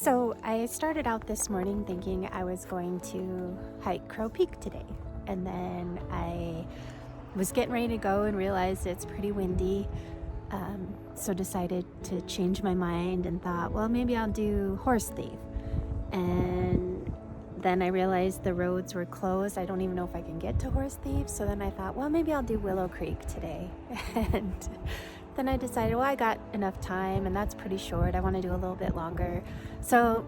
So I started out this morning thinking I was going to hike Crow Peak today, and then I was getting ready to go and realized it's pretty windy, so decided to change my mind and thought, well, maybe I'll do Horse Thief. And then I realized the roads were closed. I don't even know if I can get to Horse Thief, so then I thought, well, maybe I'll do Willow Creek today. And then I decided, well, I got enough time and that's pretty short. I want to do a little bit longer. So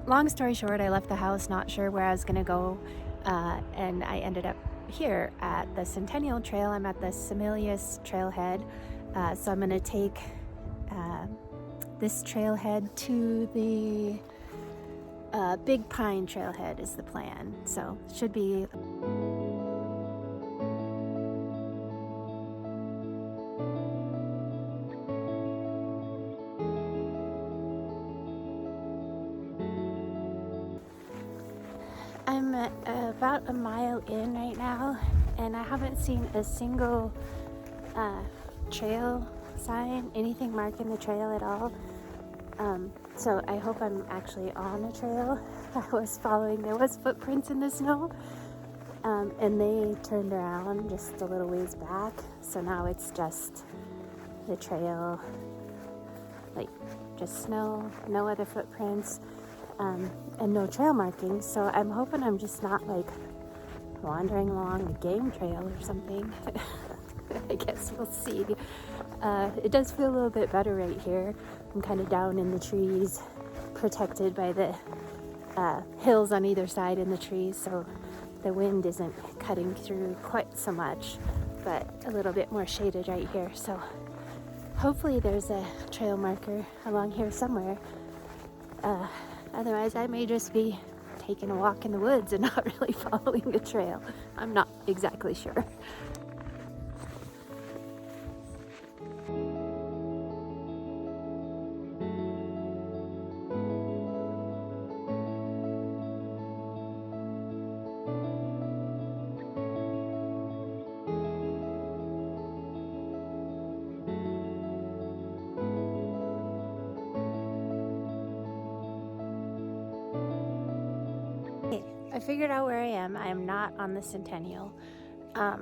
long story short, I left the house not sure where I was going to go, and I ended up here at the Centennial Trail. I'm at the Samelius Trailhead, so I'm going to take this trailhead to the Big Pine Trailhead is the plan. So it should be I'm about a mile in right now, and I haven't seen a single trail sign, anything marking the trail at all. So I hope I'm actually on a trail. I was following, there was footprints in the snow, and they turned around just a little ways back. So now it's just the trail, like just snow, no other footprints. And no trail markings, so I'm hoping I'm just not like wandering along a game trail or something. I guess we'll see. It does feel a little bit better right here. I'm kind of down in the trees, protected by the hills on either side in the trees, so the wind isn't cutting through quite so much, but a little bit more shaded right here. So hopefully there's a trail marker along here somewhere. Otherwise, I may just be taking a walk in the woods and not really following a trail. I'm not exactly sure. I figured out where I am. I am not on the Centennial. I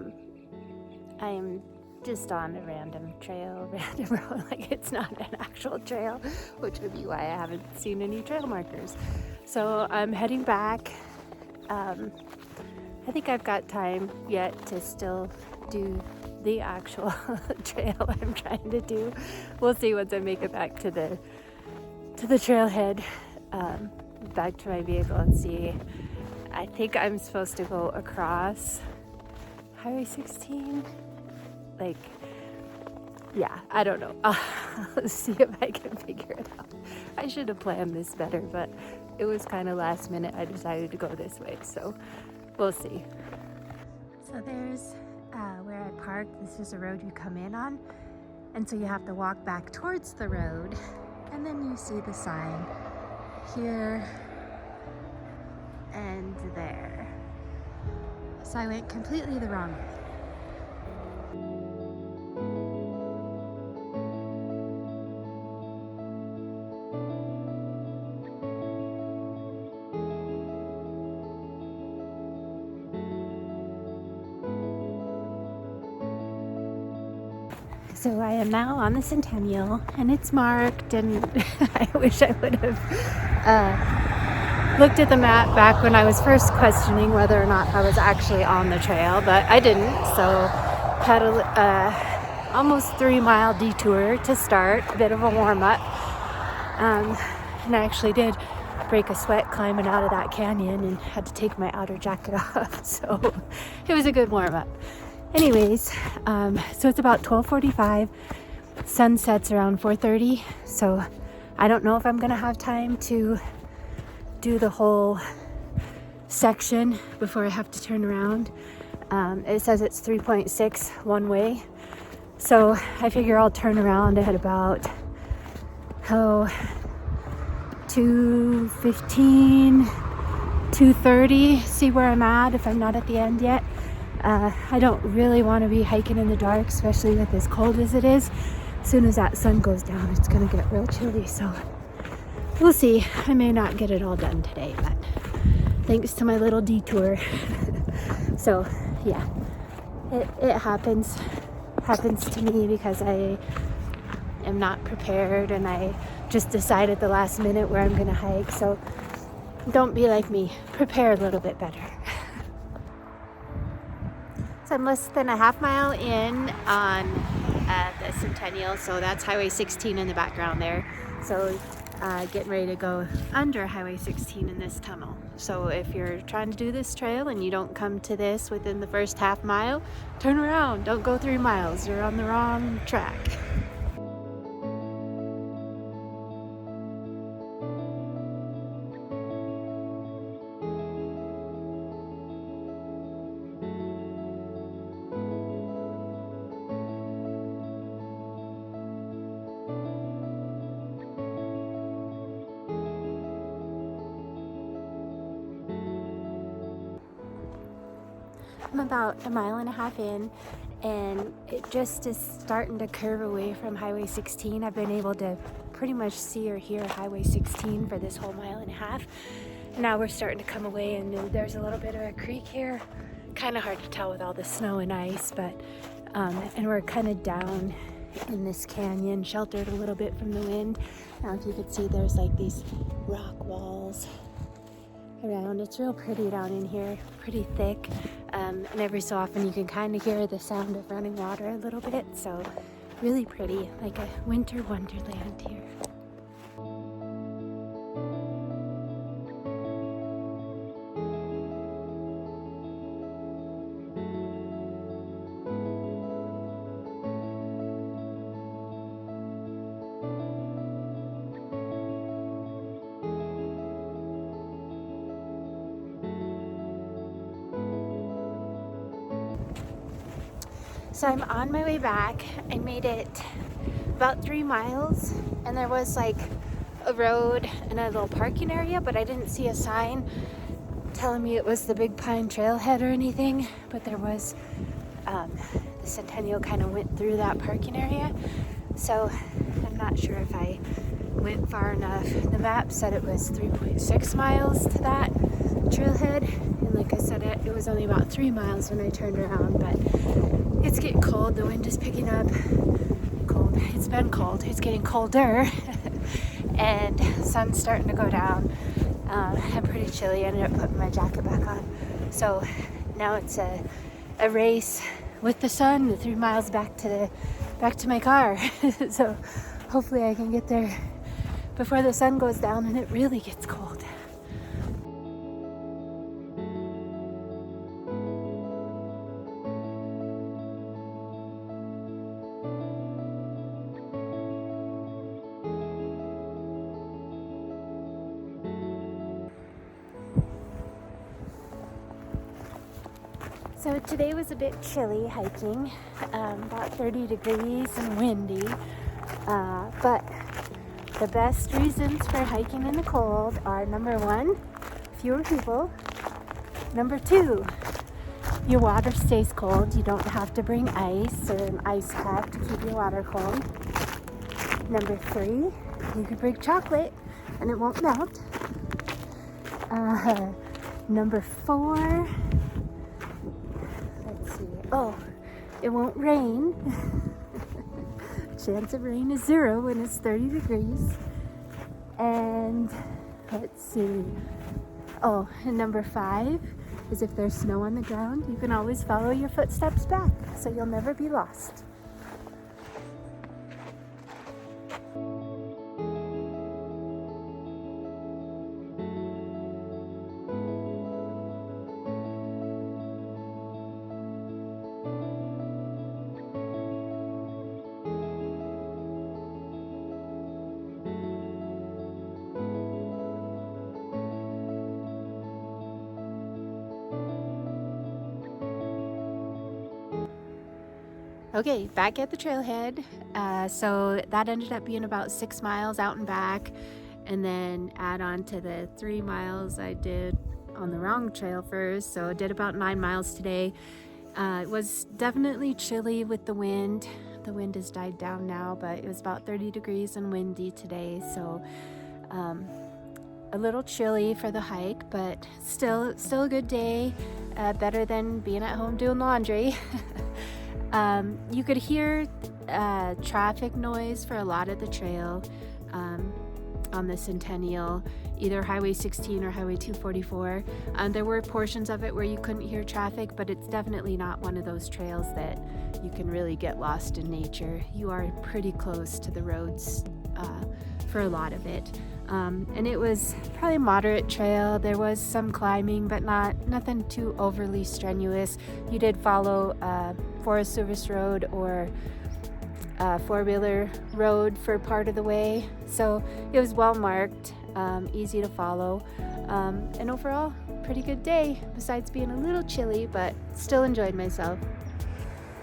am just on a random trail, random road, like it's not an actual trail, which would be why I haven't seen any trail markers. So I'm heading back. I think I've got time yet to still do the actual trail I'm trying to do. We'll see once I make it back to the trailhead, back to my vehicle and see. I think I'm supposed to go across Highway 16. Like, yeah, I don't know. I'll see if I can figure it out. I should have planned this better, but it was kind of last minute. I decided to go this way, so we'll see. So there's where I parked. This is a road you come in on, and so you have to walk back towards the road, and then you see the sign here and there. So I went completely the wrong way. So I am now on the Centennial, and it's marked, and I wish I would have looked at the map back when I was first questioning whether or not I was actually on the trail, but I didn't. So had a almost 3-mile detour to start, a bit of a warm-up, and I actually did break a sweat climbing out of that canyon and had to take my outer jacket off, so it was a good warm-up. Anyways, so it's about 12:45. Sun sets around 4:30, so I don't know if I'm gonna have time to do the whole section before I have to turn around. It says it's 3.6 one way, so I figure I'll turn around at about 2:15, 2:30, see where I'm at if I'm not at the end yet. I don't really want to be hiking in the dark, especially with as cold as it is. As soon as that sun goes down, it's gonna get real chilly, so we'll see. I may not get it all done today, but thanks to my little detour. So yeah, it happens to me because I am not prepared and I just decide at the last minute where I'm gonna hike. So don't be like me, prepare a little bit better. So I'm less than a half mile in on the Centennial, so that's Highway 16 in the background there. So getting ready to go under Highway 16 in this tunnel. So if you're trying to do this trail and you don't come to this within the first half mile, turn around, don't go 3 miles, you're on the wrong track. I'm about a mile and a half in, and it just is starting to curve away from Highway 16. I've been able to pretty much see or hear Highway 16 for this whole mile and a half. And now we're starting to come away, and there's a little bit of a creek here. Kind of hard to tell with all the snow and ice, but and we're kind of down in this canyon, sheltered a little bit from the wind. Now if you could see, there's like these rock walls around. It's real pretty down in here, pretty thick, and every so often you can kind of hear the sound of running water a little bit, so really pretty, like a winter wonderland here. So I'm on my way back. I made it about 3 miles, and there was like a road and a little parking area, but I didn't see a sign telling me it was the Big Pine Trailhead or anything, but there was, the Centennial kind of went through that parking area, so I'm not sure if I went far enough. The map said it was 3.6 miles to that trailhead, and like I said, it was only about 3 miles when I turned around, but it's getting cold, the wind is picking up. Cold, it's been cold, it's getting colder, and the sun's starting to go down. I'm pretty chilly. I ended up putting my jacket back on. So now it's a race with the sun, the 3 miles back to my car. So hopefully I can get there before the sun goes down and it really gets cold. So today was a bit chilly hiking, about 30 degrees and windy, but the best reasons for hiking in the cold are: number 1, fewer people; number 2, your water stays cold, you don't have to bring ice or an ice pack to keep your water cold; number 3, you can bring chocolate and it won't melt; number 4, oh, it won't rain. Chance of rain is 0 when it's 30 degrees. And let's see. Oh, and number 5 is if there's snow on the ground, you can always follow your footsteps back, so you'll never be lost. Okay, back at the trailhead. So that ended up being about 6 miles out and back, and then add on to the 3 miles I did on the wrong trail first. So I did about 9 miles today. It was definitely chilly with the wind. The wind has died down now, but it was about 30 degrees and windy today. So A little chilly for the hike, but still a good day. Better than being at home doing laundry. You could hear traffic noise for a lot of the trail on the Centennial, either Highway 16 or Highway 244. There were portions of it where you couldn't hear traffic, but it's definitely not one of those trails that you can really get lost in nature. You are pretty close to the roads for a lot of it. And it was probably a moderate trail. There was some climbing, but nothing too overly strenuous. You did follow Forest Service Road or four-wheeler road for part of the way, so it was well marked, easy to follow, and overall pretty good day, besides being a little chilly, but still enjoyed myself.